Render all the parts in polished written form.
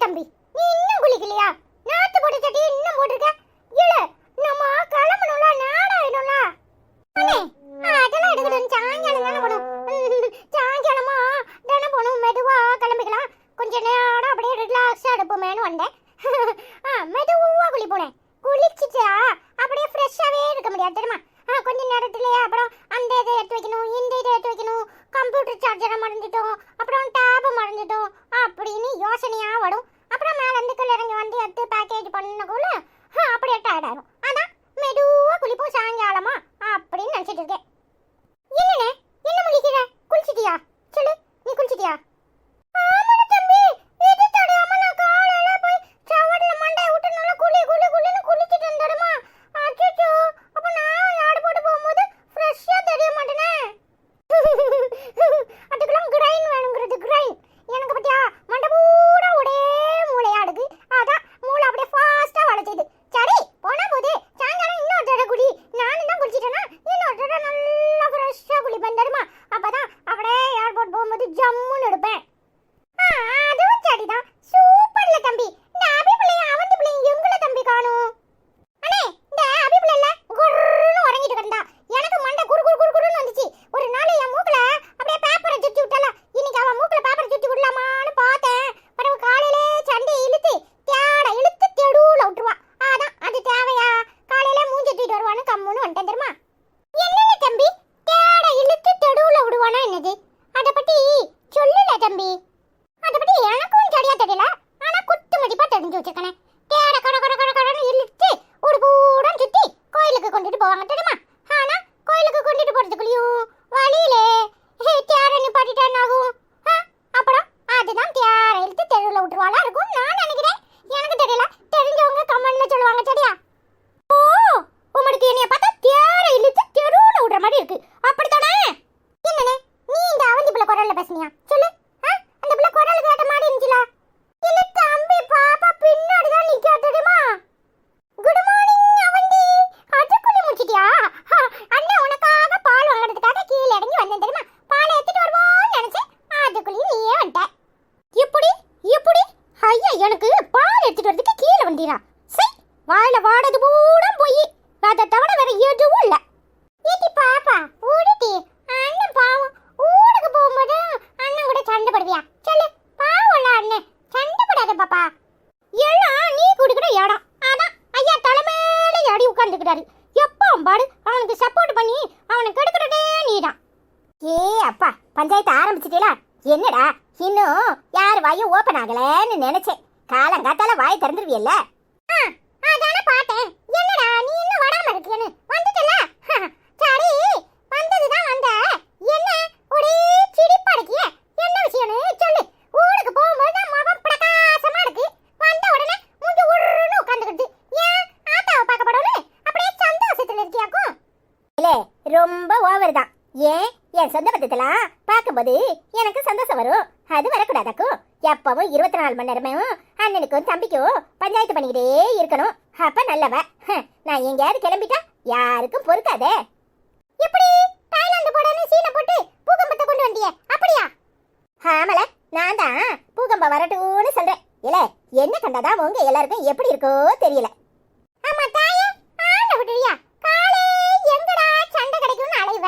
தம்பி, நீ இன்னும் குளிக்கலையா? நாத்து போட்ட சட்டியை இன்னும் போட்டிருக்க? இல்ல, நம்ம கிளம்பணும்ல, நாடாயிடும்ல. அண்ணே, அதெல்லாம் எடுக்கணும். சாயங்காலம் தானே போகணும். சாயங்காலமா தானே போகணும். மெதுவா கிளம்பிக்கலாம். கொஞ்ச நேரம் அப்படியே ரிலாக்ஸா எடுப்போமேனு வந்தேன். மெதுவா குளிப்போனேன். குளிச்சுட்டா அப்படியே ஃப்ரெஷ்ஷாவே இருக்க முடியாது தெரியுமா? கொஞ்ச நேரத்துலயே அப்புறம் அந்த இதை எடுத்து வைக்கணும், இந்த இதை எடுத்து வைக்கணும், கம்ப்யூட்டர் சார்ஜரை மறந்துட்டோம், அப்புறம் டேபை மறந்துட்டோம் அப்படின்னு யோசனையா வரும். அப்புறம் மேல இருந்து கீழே இறங்கி வந்து எடுத்து பேக்கேஜ் பண்ணக்குள்ள அப்படியே டயர்ட் ஆயிடும். அதான் மெதுவா குளிப்போம் சாயங்காலமா அப்படின்னு நினைச்சிட்டு இருக்கேன். என்னண்ணே, என்ன முடிக்கிற? குளிச்சிட்டியா? சொல்லு, நீ குளிச்சிட்டியா? ஆமாடா தம்பி, இது தடாம நான் காலையில போய் ஷவர்ல மண்டைய விட்டு நல்லா குளி குளி குளின்னு குளிச்சிட்டு வந்தேடமா. அச்சச்சோ, அப்ப நான் யாடு போட்டு போகும்போது ஃப்ரெஷ்ஷா தெரிய மாட்டேனே. அதுக்கெல்லாம் கிரைன் வேணுங்கிறது. கிரைன் எனக்கு பத்தியா மண்டை பூரா ஒரே மூளையா இருக்கு. அதான் மூளை அப்படியே ஃபாஸ்டா வளர்த்துது. சரி போனா போது சாயங்காலம் இன்னொரு தடவை குளி. நானும் தான் குளிச்சிட்டேன்னா இன்னொரு தடவை நல்லா ஃப்ரெஷ்ஷா குளிப்பேன் தெரியுமா? அப்பதான் அப்படியே ஏர்போர்ட் போகும்போது ஜம்முன்னு எடுப்பேன். அதுவும் சரிதான். சூப்பர்ல தம்பி. இந்த அபி பிள்ளையும் அவந்தி பிள்ளையும் எங்களை தம்பி காணும். அண்ணே, இந்த அபி பிள்ளை இல்ல குர்ன்னு உறங்கிட்டு கிடந்தா. எனக்கு மண்டை குறு குறு குறு குறுன்னு வந்துச்சு. ஒரு நாள் என் மூக்குல அப்படியே பேப்பரை சுத்தி விட்டால. இன்னைக்கு அவன் மூக்குல பேப்பரை சுத்தி விடலாமான்னு பார்த்தேன். பிறகு காலையில சண்டையை இழுத்து தேட இழுத்து தெடுவுல விட்டுருவா. அதான் அது தேவையா? காலையில மூஞ்சி தூக்கிட்டு வருவான்னு கம்முன்னு வந்துட்டேன் தெரியுமா? என்னென்ன தம்பி, தேட இழுத்து தெடுவுல விடுவானா என்னது? அதை பத்தி சொல்லல தம்பி. அதை பத்தி எனக்கும் சரியா தெரியல. ஆனா குத்து மதிப்பா தெரிஞ்சு வச்சிருக்கேன். தேட கட கட கட கடன்னு இழுத்து ஒரு பூடம் சுத்தி கோயிலுக்கு கொண்டுட்டு போவாங்க தெரியுமா? ஆனா கோயிலுக்கு கொண்டுட்டு போறதுக்குள்ளயும் வழியிலே தேர நிப்பாட்டிட்டான் ஆகும். அப்புறம் அதுதான் தேர இழுத்து தெருவில் விட்டுருவாளா இருக்கும் நான் நினைக்கிறேன். எனக்கு தெரியல. தெரிஞ்சவங்க கமெண்ட்ல சொல்லுவாங்க சரியா? ஓ, உங்களுக்கு என்னைய பார்த்தா தேர இழுத்து தெருவில் விடுற மாதிரி இருக்கு, அப்படித்தானே? என்னண்ணே, நீ இந்த அவந்தி பிள்ளை குரல்ல பேசுனியா? சொல்லு. அந்த பிள்ளை குரல் கேட்ட மாதிரி இருந்துச்சுல? இல்ல தம்பி, பாப்பா பின்னாடி தான் நிக்கா தெரியுமா? Good morning Avanti. அதுக்குள்ள முடிச்சிட்டியா? அண்ணா உனக்காக பால் வாங்குறதுக்காக கீழே இறங்கி வந்தேன் தெரியுமா? பால் எடுத்துட்டு வருவோம்னு நினைச்சேன். அதுக்குள்ளேயும் நீயே வந்துட்ட. எப்படி எப்படி? ஐயா, எனக்கு பால் எடுத்துட்டு வரதுக்கு கீழே வந்தீரா? சரி, வாயில வாடது பூரா போய் அதை தவிர வேற எதுவும் இல்ல. ஏட்டி பாப்பா ஊடுட்டி. அண்ணன் பாவம் ஊருக்கு போகும்போது அண்ணன் கூட சண்டை போடுவியா? சொல்லு. பாவம்ல அண்ணன், சண்டை போடாத பாப்பா. எல்லாம் நீ குடிக்கிற இடம். அதான் ஐயா தலைமையில அடி உட்கார்ந்துக்கிறாரு. எப்போ பாடு அவனுக்கு சப்போர்ட் பண்ணி அவனை கெடுக்கிறதே நீதான். ஏ அப்பா, பஞ்சாயத்து ஆரம்பிச்சிட்டீங்களா? என்னடா இன்னும் யார் வாயும் ஓபன் ஆகலன்னு நினைச்சேன். காலங்காத்தால வாய் திறந்துருவியல்ல? அதான பார்த்தேன். என்னடா நீ இன்னும் வராம இருக்கேன்னு வந்துட்டல? சரி, வந்ததுதான் வந்த. என்ன ஒரே சிரிப்பா இருக்கிய? என்ன விஷயம்னு சொல்லு. ஊருக்கு போகும்போது முகம் பிரகாசமா இருக்கு. வந்த உடனே மூஞ்சி உருன்னு உட்காந்துக்கிட்டு ஏன் ஆத்தாவை பார்க்க போடணும்? அப்படியே சந்தோஷத்துல இருக்கியாக்கும். இல்ல, ரொம்ப ஓவர் தான். ஏன் என் சொந்த பத்தத்தெல்லாம் பார்க்கும்போது எனக்கு சந்தோஷம் வரும். அது வரக்கூடாதாக்கும். எப்பவும் 24 மணி நேரமும் அண்ணனுக்கும் தம்பிக்கும் பஞ்சாயத்து பண்ணிக்கிட்டே இருக்கணும். அப்ப நல்லவ. நான் எங்கேயாவது கிளம்பிட்டா யாருக்கும் பொறுக்காதே. எப்படி தாய்லாந்து போடன்னு சீனை போட்டு பூகம்பத்தை கொண்டு வந்தியே, அப்படியா? ஆமல, நான் தான் பூகம்பம் வரட்டும்னு சொல்றேன். இல்ல, என்ன கண்டாதான் உங்க எல்லாருக்கும் எப்படி இருக்கோ தெரியல. ஆமா தாயே, ஆள விட்டுறியா? காலே எங்கடா சண்டை கிடைக்கும்னு அலைவ.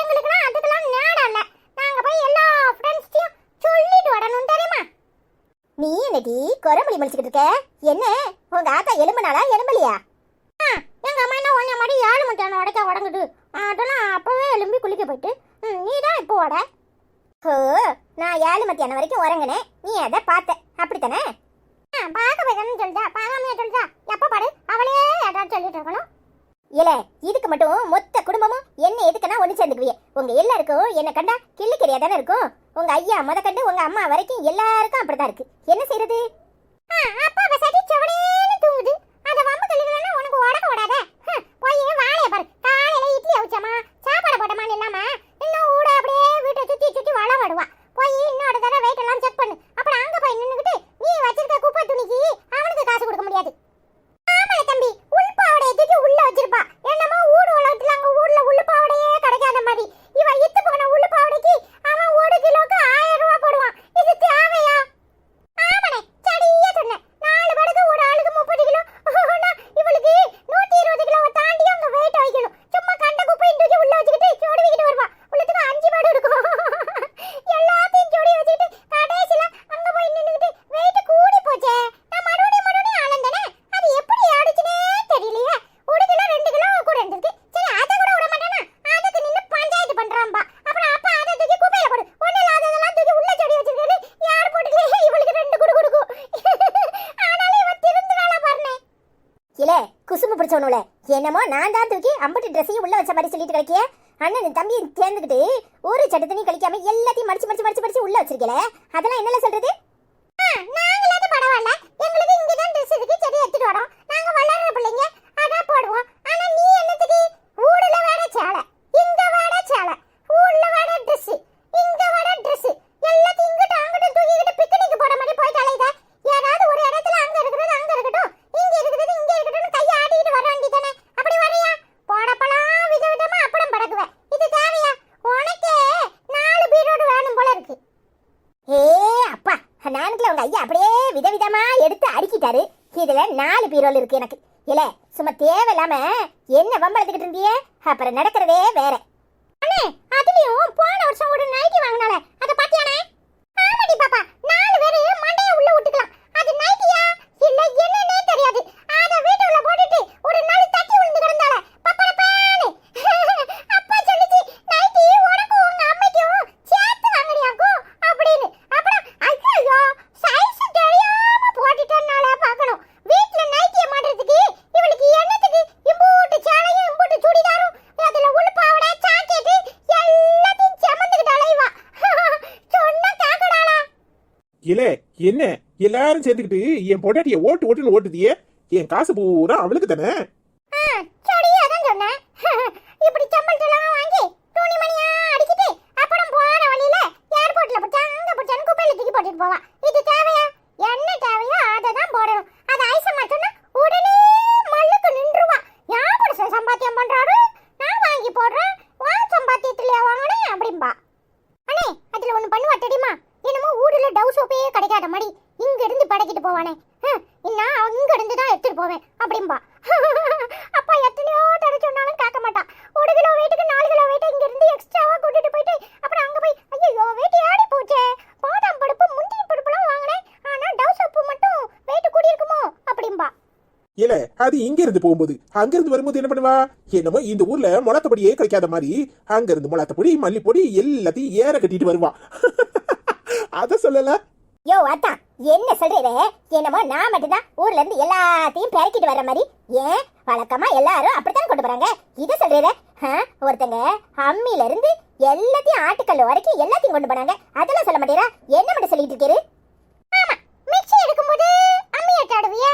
எங்களுக்குலாம் அதுக்கெல்லாம் நேரம் இல்ல. நாங்க போய் எல்லா ஃப்ரெண்ட்ஸ்டையும் சொல்லிட்டு வரணும் தெரியுமா? நீ என்னடி குரமொழி முடிச்சுக்கிட்டு இருக்க? என்ன உங்க ஆத்தா எலும்புனாலா எலும்பலியா? எங்க அம்மா என்ன ஒன்ன மாதிரி 7 மணிக்கான உடைக்க உடங்குது. அதெல்லாம் அப்பவே எலும்பி குளிக்க போயிட்டு நீ தான் இப்போ உட. ஓ, நான் 7 மத்தியானம் வரைக்கும் உறங்கினேன். நீ அதை பார்த்த, அப்படித்தானே? பார்க்க போய்தானு சொல்லிட்டா, பார்க்காமையா சொல்லிட்டா? எப்ப பாடு அவளே ஏதாவது சொல்லிட்டு இருக்கணும். இல்ல, இதுக்கு மட்டும் மொத்த குடும்பமும் என்ன எதுக்குன்னா ஒண்ணு சேர்ந்துக்குவிய. உங்க எல்லாருக்கும் என்ன கண்டா கிள்ளிக்கறியா தானே இருக்கும். உங்க ஐயா முத கண்டு உங்க அம்மா வரைக்கும் எல்லாருக்கும் அப்படிதான் இருக்கு. என்ன செய்யறது? அப்பா சரி செவனேன்னு தூங்குது. அத வம்பு கழுகுறேன்னா உனக்கு உடக்க ஓடாத. போய் வாழைய பாரு. காலையில இட்லி அவிச்சமா சாப்பாடு போட்டமான்னு இல்லாம இன்னும் ஊட அப்படியே வீட்டை சுத்தி சுத்தி வள வடுவா. போய் இன்னொரு தடவை வெயிட் எல்லாம் செக் பண்ணு. அப்புறம் அங்க போய் நின்னுக்கிட்டு நீ வச்சிருக்க குப்பை துணிக்கு அவனுக்கு காசு கொடுக்க முடியாது. ஆமா தம்பி, உள்பாவடைய தூக்கி உள்ள வச்சிருப்பா. என்னமோ ஊடு உலகத்துல அங்க ஊர்ல உள்ளுப்பாவடையே கிடைக்காத மாதிரி. இவ இத்து போன உள்ளுப்பாவடைக்கு அவன் 1 கிலோக்கு 1000 ரூபாய் போடுவான். இது தேவையா? ஆமாண்ணே, சரியா பிடிச்சவனுல என்னமோ நான் தான் தூக்கி அம்பட்டு ட்ரெஸ்ஸையும் உள்ள வச்ச மாதிரி சொல்லிட்டு கிடைக்கிய. அண்ணன் தம்பி சேர்ந்துக்கிட்டு ஒரு சட்டை தண்ணி கழிக்காம எல்லாத்தையும் மடிச்சு மடிச்சு மடிச்சு மடிச்சு உள்ள வச்சிருக்கல. அதெல்லாம் என்னல சொல்றது? நாங்களாவது பரவாயில்ல, எங்களுக்கு இங்கதான் ட்ரெஸ் இருக்கு, சரி எடுத்துட்டு வரோம். நாங்க வளர்ற பிள்ளைங்க அதான் போடுவோம். ஆனா நீ என்னத்துக்கு ஊடுல வேற சேலை, இங்க வேற சேலை, ஊர்ல வேற ட்ரெஸ், இங்க வேற ட்ரெஸ், எல்லாத்தையும் இங்கிட்ட அங்கிட்ட தூக்கிக்கிட்டு பிக்னிக் போற மாதிரி போய் தலையிட. ஏதாவது ஒரு இடத்துல அங்க இருக்கிறது அங்க இருக்கட்டும், இங்க இருக்கிறது இங்க இருக்கட்டும் கையை ஆட்டிட்டு வர வேண்டியதானே. அப்படி வரையா போடப்பலாம் விதவிதமா அப்படம் பறக்குவேன். இது தேவையா உனக்கே? 4 பீரோடு வேணும் போல இருக்கு. ஏ அப்பா, நானுக்குள்ள உங்க ஐயா அப்படியே விதவிதமா எடுத்து அடுக்கிட்டாரு. இதுல 4 பீரோல் இருக்கு எனக்கு. இல்ல சும்மா தேவையில்லாம என்ன வம்பளத்துக்கிட்டு இருந்தியே, அப்புறம் நடக்கிறதே வேற. அண்ணே அதுலயும் போன வருஷம் ஒரு நைட்டி வாங்கினால அத பாத்தியானே? ஆமாடி பாப்பா, 4 பேரு மண்டைய உள்ள விட்டுக்கலாம். அது நைட்டியா இல்ல என்னன்னே தெரியாது. அத வீட்டுல போட்டுட்டு ஒரு நாள் தட்டி விழுந்து கிடந்தால பப்பரப்பானே. அப்பா சொல்லுச்சு நைட்டி உனக்கும் உங்க அம்மைக்கும் சேர்த்து வாங்குறியாக்கும் அப்படின்னு. அப்புறம் ஐயோ சைஸ் தெரியாம போட்டுட்டனால பார்க்கணும். வீட்ல நைட்டிய மாட்டறதுக்கு இவளுக்கு என்னத்துக்கு இம்பூட்டு சேலையும் இம்பூட்டு சுடிதாரும் அதுல உள்பாவடை ஜாக்கெட் எல்லாத்தையும் செமந்துக்கிட்டு அலைவா. சொன்ன காக்கடாளா. இல்ல என்ன எல்லாரும் சேர்ந்துக்கிட்டு என் பொண்டாட்டிய ஓட்டுன்னு ஓட்டுதியே. என் காசு பூரா அவளுக்கு தானே. சரி அதான் சொன்னேன். இப்படி சம்பளத்தெல்லாம் வாங்கி துணிமணியா அடிக்கிட்டு அப்புறம் போற வழியில ஏர்போர்ட்ல அங்க போச்சான்னு குப்பையில தூக்கி போட்டுட்டு போவா. இது தேவையா? என்ன தேவையோ அதை தான் போடணும். அது ஐசம்மா சொன்னா உடனே மல்லுக்கு நின்றுவா. யாபடி சம்பாத்தியம் பண்றாரு, நான் வாங்கி போடுறேன், வான் சம்பாத்தியத்திலேயே வாங்கினேன் அப்படின்பா. அண்ணே அதுல ஒண்ணு பண்ணுவா தெரியுமா? என்னமோ ஊர்ல டவ் சோப்பே கிடைக்காத மாதிரி இங்க இருந்து படைக்கிட்டு போவானே. நான் அங்க இருந்து தான் எடுத்துட்டு போவேன் அப்படின்பா. அப்பா எத்தனையோ தடவை சொன்னாலும் கேட்க மாட்டா. 1 கிலோ வெயிட்டுக்கு 4 கிலோ வெயிட் இங்க இருந்து எக்ஸ்ட்ராவா கூட்டிட்டு போயிட்டு அப்புறம் அங்க போய் ஐயோ வெயிட் ஏறி போச்சே, பாதாம் பருப்பு முந்திரி பருப்புலாம் வாங்கினேன், ஆனா டவ் சோப்பு மட்டும் வெயிட் கூடி இருக்குமோ அப்படின்பா. இல்ல அது இங்க இருந்து போகும்போது அங்க இருந்து வரும்போது என்ன பண்ணுவா? என்னமோ இந்த ஊர்ல முளத்தப்படியே கிடைக்காத மாதிரி அங்க இருந்து முளத்தப்பொடி மல்லிப்பொடி எல்லாத்தையும் ஏற கட்டிட்டு வருவா. அத சொல்லல. யோ அத்தா, என்ன சொல்றீரே? என்னமோ நான் மட்டும்தான் ஊர்ல இருந்து எல்லாத்தையும் பெருக்கிட்டு வர்ற மாதிரி. ஏன் வழக்கமா எல்லாரும் அப்படித்தான் கொண்டு போறாங்க. இத சொல்றீரே? ஒருத்தங்க அம்மியில இருந்து எல்லாத்தையும் ஆட்டுக்கல் வரைக்கும் எல்லாத்தையும் கொண்டு போனாங்க. அதெல்லாம் சொல்ல மாட்டீரா? என்ன மட்டும் சொல்லிட்டு இருக்கீரு? ஆமா, மிக்ஸி எடுக்கும்போது அம்மியை தடவிய,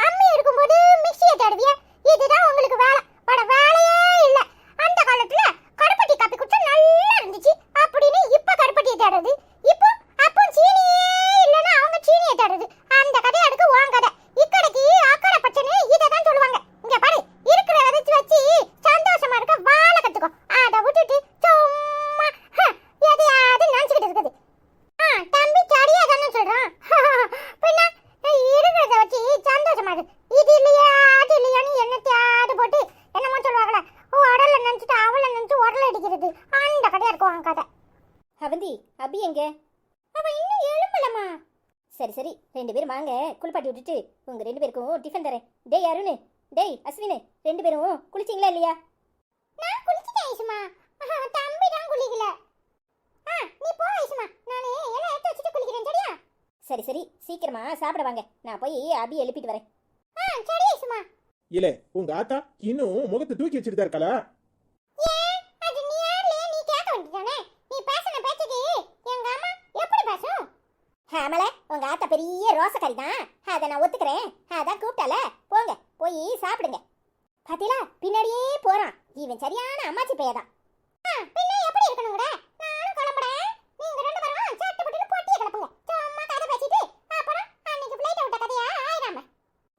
அம்மி எடுக்கும்போது மிக்ஸியை தடவிய. இதுதான் உங்களுக்கு வேலை. பட வேலையே இல்ல. அந்த காலத்துல கருப்பட்டி காப்பி குடிச்சா நல்லா இருந்துச்சு அப்படின்னு இப்ப கருப்பட்டியை தேடுறது. இப்போ அப்போ சீனியே இல்லைன்னா அவங்க சீனியை தேடுறது. அந்த கதையை அடுக்கு வாங்க கதை. இக்கடைக்கு அக்கறை பச்சனை இதை தான் சொல்லுவாங்க. இங்க பாரு, இருக்கிற வச்சு சந்தோஷமா இருக்க வாழை கத்துக்கோ. அதை விட்டுட்டு சும்மா எதையாவது நினைச்சுக்கிட்டு இருக்குது. தம்பி சரியா தானே சொல்றான். பின்ன இருக்கிறத வச்சு சந்தோஷமா இருக்கு. இது இல்லையா அது இல்லையான்னு என்னத்தையாவது போட்டு என்னமோ சொல்லுவாங்களே, உடல நினைச்சிட்டு அவளை நினைச்சு உடல அடிக்கிறது. அந்த கதையா இருக்கும் அவங்க கதை. அவந்தி, அபி எங்க? அவ இன்னும் எழும்பலமா? சரி சரி, 2 பேரும் வாங்க, குளிப்பாட்டி விட்டுட்டு உங்க 2 பேருக்கும் டிஃபன் தரேன். டேய் அருண், டேய் அஸ்வின், 2 பேரும் குளிச்சிங்களா இல்லையா? நான் குளிச்சிட்டேன் ஐசுமா. தம்பி தான் குளிக்கல. நீ போ ஐசுமா, நானே எல்லாம் எடுத்து வச்சுட்டு குளிக்கிறேன். சரியா? சரி சரி, சீக்கிரமா சாப்பிட வாங்க. நான் போய் அபி எழுப்பிட்டு வரேன். சரி ஐசுமா. இல்ல உங்க ஆத்தா இன்னும் முகத்தை தூக்கி வச்சுட்டு தான் இருக்காளா? ஏன் அது நீ யார்ல நீ கேட்க வேண்டியதானே? நீ பேசின பேச்சுக்கு எங்க அம்மா எப்படி பேசும்? ஆமல, உங்க ஆத்தா பெரிய ரோசக்காரி தான், அதை நான் ஒத்துக்கிறேன். அதான் கூப்பிட்டால, போங்க போய் சாப்பிடுங்க. பாத்தீங்களா, பின்னாடியே போறான். இவன் சரியான அம்மாச்சி பையதான். பின்ன எப்படி இருக்கணுங்கடா? நானும் கிளம்புறேன். நீங்க 2 பேரும் சட்டு புட்டுன்னு போட்டியை கிளப்புங்க. சும்மா கதை பேசிட்டு அப்புறம் அன்னைக்கு ஃப்ளைட்டை விட்ட கதையா ஆயிராம.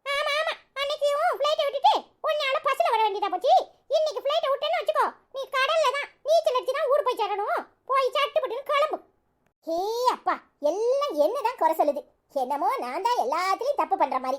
ஆமா ஆமா, அன்னைக்கும் ஃப்ளைட்டை விட்டுட்டு உன்னால பஸ்ல வர வேண்டியதா போச்சு. இன்னைக்கு ஃப்ளைட்டை விட்டேன்னு வச்சுக்கோ, நீ கடல்ல தான் நீச்சல் அடிச்சு தான் ஊர் போய் சேரணும். போய் சட்டு புட்டுன்னு கிளம்பு. ஹே அப்பா, எல்லாம் என்னதான் குறை சொல்லுது. என்னமோ நான் தான் எல்லாத்துலயும் தப்பு பண்ற மாதிரி.